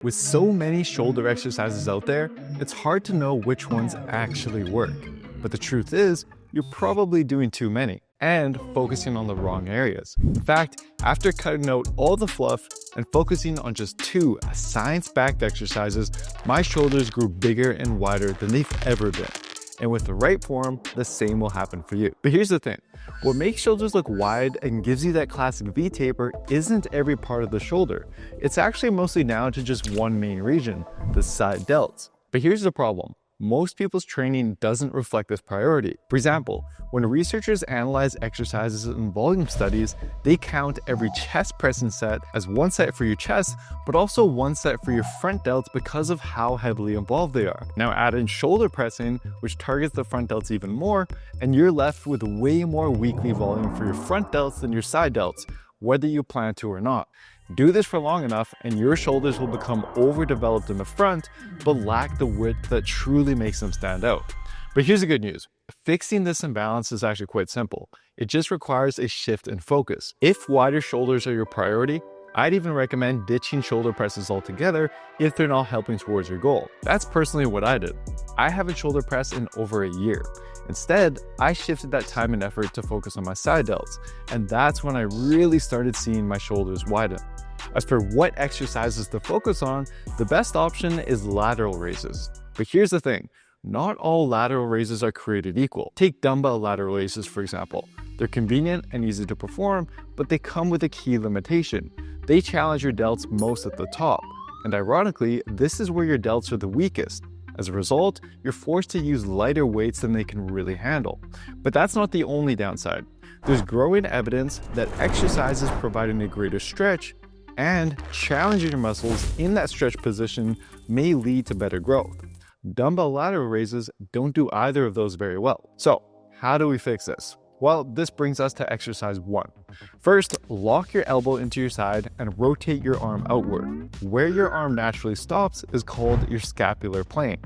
With so many shoulder exercises out there, it's hard to know which ones actually work. But the truth is, you're probably doing too many and focusing on the wrong areas. In fact, after cutting out all the fluff and focusing on just two science-backed exercises, my shoulders grew bigger and wider than they've ever been. And with the right form, the same will happen for you. But here's the thing, what makes shoulders look wide and gives you that classic V taper isn't every part of the shoulder. It's actually mostly down to just one main region, the side delts. But here's the problem. Most people's training doesn't reflect this priority. For example, when researchers analyze exercises in volume studies, they count every chest pressing set as one set for your chest, but also one set for your front delts because of how heavily involved they are. Now add in shoulder pressing, which targets the front delts even more, and you're left with way more weekly volume for your front delts than your side delts, whether you plan to or not. Do this for long enough and your shoulders will become overdeveloped in the front, but lack the width that truly makes them stand out. But here's the good news. Fixing this imbalance is actually quite simple. It just requires a shift in focus. If wider shoulders are your priority, I'd even recommend ditching shoulder presses altogether if they're not helping towards your goal. That's personally what I did. I haven't shoulder pressed in over a year. Instead, I shifted that time and effort to focus on my side delts, and that's when I really started seeing my shoulders widen. As for what exercises to focus on, the best option is lateral raises. But here's the thing, not all lateral raises are created equal. Take dumbbell lateral raises, for example. They're convenient and easy to perform, but they come with a key limitation. They challenge your delts most at the top, and ironically, this is where your delts are the weakest. As a result, you're forced to use lighter weights than they can really handle. But that's not the only downside. There's growing evidence that exercises providing a greater stretch and challenging your muscles in that stretch position may lead to better growth. Dumbbell lateral raises don't do either of those very well. So, how do we fix this? Well, this brings us to exercise 1. First, lock your elbow into your side and rotate your arm outward. Where your arm naturally stops is called your scapular plane.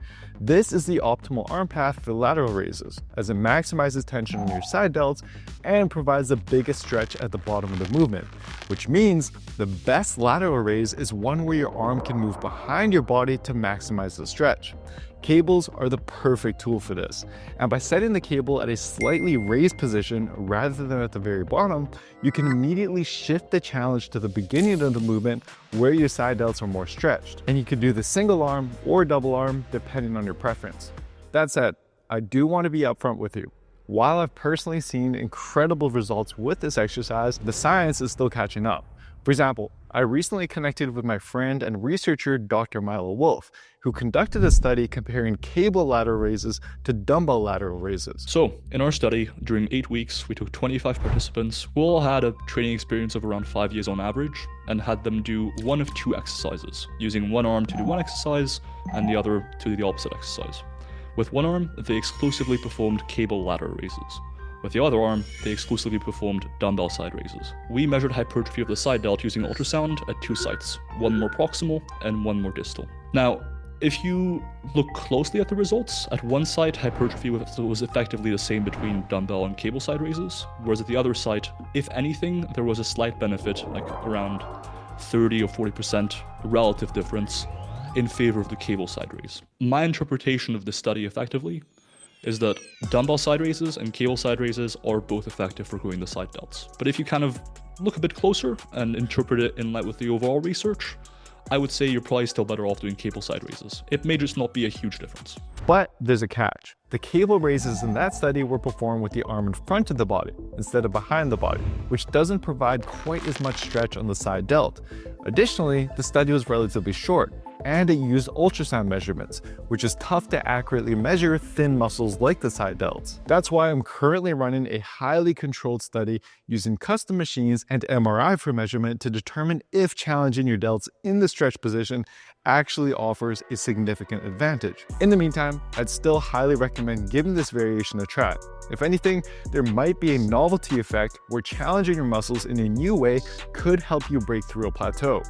This is the optimal arm path for lateral raises, as it maximizes tension on your side delts and provides the biggest stretch at the bottom of the movement, which means the best lateral raise is one where your arm can move behind your body to maximize the stretch. Cables are the perfect tool for this, and by setting the cable at a slightly raised position rather than at the very bottom, you can immediately shift the challenge to the beginning of the movement where your side delts are more stretched. And you can do the single arm or double arm depending on your preference. That said, I do want to be upfront with you. While I've personally seen incredible results with this exercise, the science is still catching up. For example, I recently connected with my friend and researcher Dr. Milo Wolf, who conducted a study comparing cable lateral raises to dumbbell lateral raises. So, in our study, during 8 weeks, we took 25 participants who all had a training experience of around 5 years on average and had them do one of two exercises, using one arm to do one exercise and the other to do the opposite exercise. With one arm, they exclusively performed cable lateral raises. With the other arm, they exclusively performed dumbbell side raises. We measured hypertrophy of the side delt using ultrasound at 2 sites, one more proximal and one more distal. Now, if you look closely at the results, at one site, hypertrophy was effectively the same between dumbbell and cable side raises, whereas at the other site, if anything, there was a slight benefit, like around 30 or 40% relative difference in favor of the cable side raise. My interpretation of this study effectively is that dumbbell side raises and cable side raises are both effective for growing the side delts. But if you kind of look a bit closer and interpret it in light with the overall research, I would say you're probably still better off doing cable side raises. It may just not be a huge difference. But there's a catch. The cable raises in that study were performed with the arm in front of the body instead of behind the body, which doesn't provide quite as much stretch on the side delt. Additionally, the study was relatively short, and it used ultrasound measurements, which is tough to accurately measure thin muscles like the side delts. That's why I'm currently running a highly controlled study using custom machines and MRI for measurement to determine if challenging your delts in the stretch position actually offers a significant advantage. In the meantime, I'd still highly recommend giving this variation a try. If anything, there might be a novelty effect where challenging your muscles in a new way could help you break through a plateau.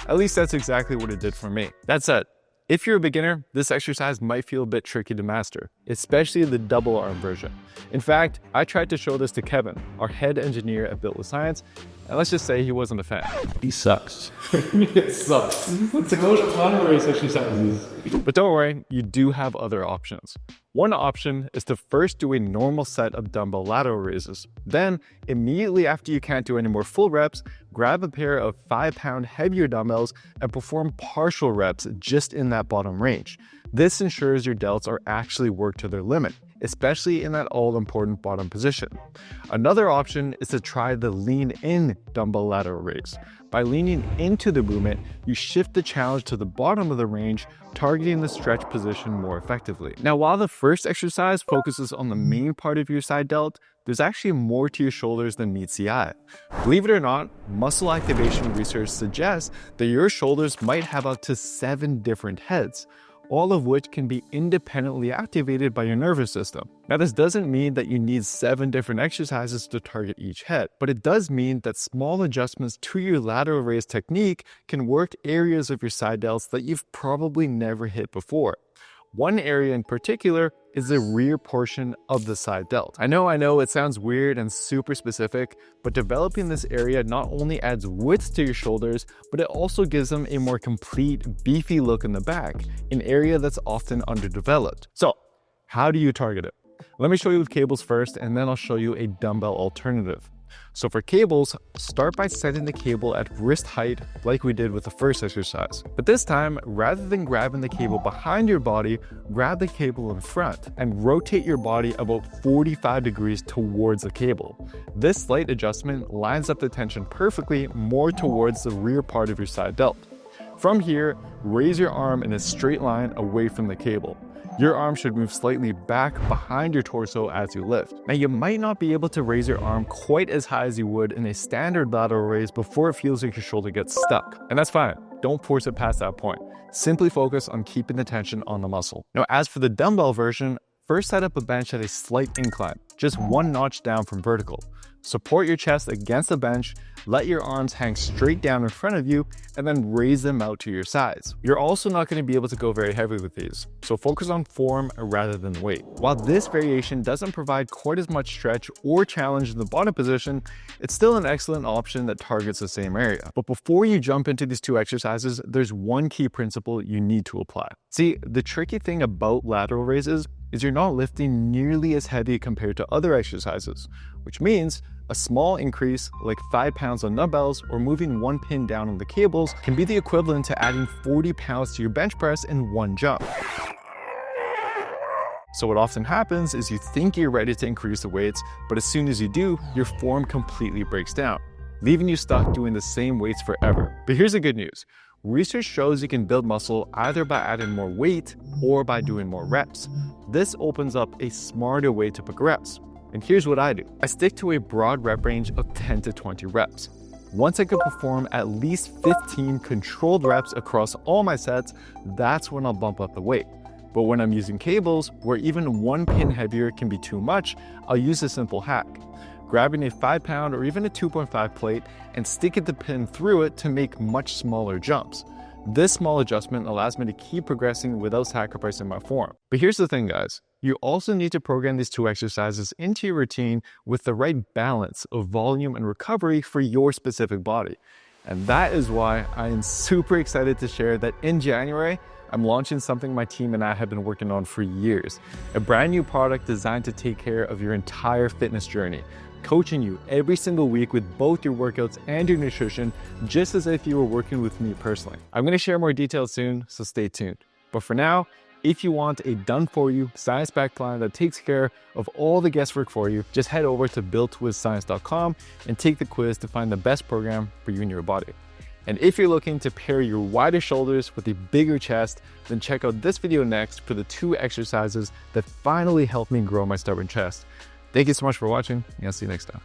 At least that's exactly what it did for me. That said, if you're a beginner, this exercise might feel a bit tricky to master, especially the double arm version. In fact, I tried to show this to Kevin, our head engineer at Built with Science, And let's just say he wasn't a fan. He sucks. It sucks. Let's go to lateral raise exercises. But don't worry, you do have other options. One option is to first do a normal set of dumbbell lateral raises. Then, immediately after you can't do any more full reps, grab a pair of 5-pound heavier dumbbells and perform partial reps just in that bottom range. This ensures your delts are actually worked to their limit, especially in that all-important bottom position. Another option is to try the lean-in dumbbell lateral raise. By leaning into the movement, you shift the challenge to the bottom of the range, targeting the stretch position more effectively. Now, while the first exercise focuses on the main part of your side delt, there's actually more to your shoulders than meets the eye. Believe it or not, muscle activation research suggests that your shoulders might have up to 7 different heads, all of which can be independently activated by your nervous system. Now, this doesn't mean that you need 7 different exercises to target each head, but it does mean that small adjustments to your lateral raise technique can work areas of your side delts that you've probably never hit before. One area in particular is the rear portion of the side delt. I know it sounds weird and super specific, but developing this area not only adds width to your shoulders, but it also gives them a more complete, beefy look in the back, an area that's often underdeveloped. So, how do you target it? Let me show you with cables first, and then I'll show you a dumbbell alternative. So for cables, start by setting the cable at wrist height like we did with the first exercise. But this time, rather than grabbing the cable behind your body, grab the cable in front and rotate your body about 45 degrees towards the cable. This slight adjustment lines up the tension perfectly more towards the rear part of your side delt. From here, raise your arm in a straight line away from the cable. Your arm should move slightly back behind your torso as you lift. Now, you might not be able to raise your arm quite as high as you would in a standard lateral raise before it feels like your shoulder gets stuck. And that's fine. Don't force it past that point. Simply focus on keeping the tension on the muscle. Now, as for the dumbbell version, first set up a bench at a slight incline, just 1 notch down from vertical. Support your chest against the bench, let your arms hang straight down in front of you, and then raise them out to your sides. You're also not going to be able to go very heavy with these, so focus on form rather than weight. While this variation doesn't provide quite as much stretch or challenge in the bottom position, it's still an excellent option that targets the same area. But before you jump into these 2 exercises, there's one key principle you need to apply. See, the tricky thing about lateral raises is you're not lifting nearly as heavy compared to other exercises, which means a small increase, like 5 pounds on dumbbells or moving 1 pin down on the cables, can be the equivalent to adding 40 pounds to your bench press in 1 jump. So what often happens is you think you're ready to increase the weights, but as soon as you do, your form completely breaks down, leaving you stuck doing the same weights forever. But here's the good news. Research shows you can build muscle either by adding more weight or by doing more reps. This opens up a smarter way to progress. And here's what I do. I stick to a broad rep range of 10 to 20 reps. Once I can perform at least 15 controlled reps across all my sets, that's when I'll bump up the weight. But when I'm using cables, where even 1 pin heavier can be too much, I'll use a simple hack. Grabbing a 5-pound or even a 2.5 plate and sticking the pin through it to make much smaller jumps. This small adjustment allows me to keep progressing without sacrificing my form. But here's the thing, guys. You also need to program these 2 exercises into your routine with the right balance of volume and recovery for your specific body. And that is why I am super excited to share that in January, I'm launching something my team and I have been working on for years. A brand new product designed to take care of your entire fitness journey, coaching you every single week with both your workouts and your nutrition, just as if you were working with me personally. I'm going to share more details soon, so stay tuned. But for now, if you want a done-for-you, science-backed plan that takes care of all the guesswork for you, just head over to builtwithscience.com and take the quiz to find the best program for you and your body. And if you're looking to pair your wider shoulders with a bigger chest, then check out this video next for the 2 exercises that finally helped me grow my stubborn chest. Thank you so much for watching, and I'll see you next time.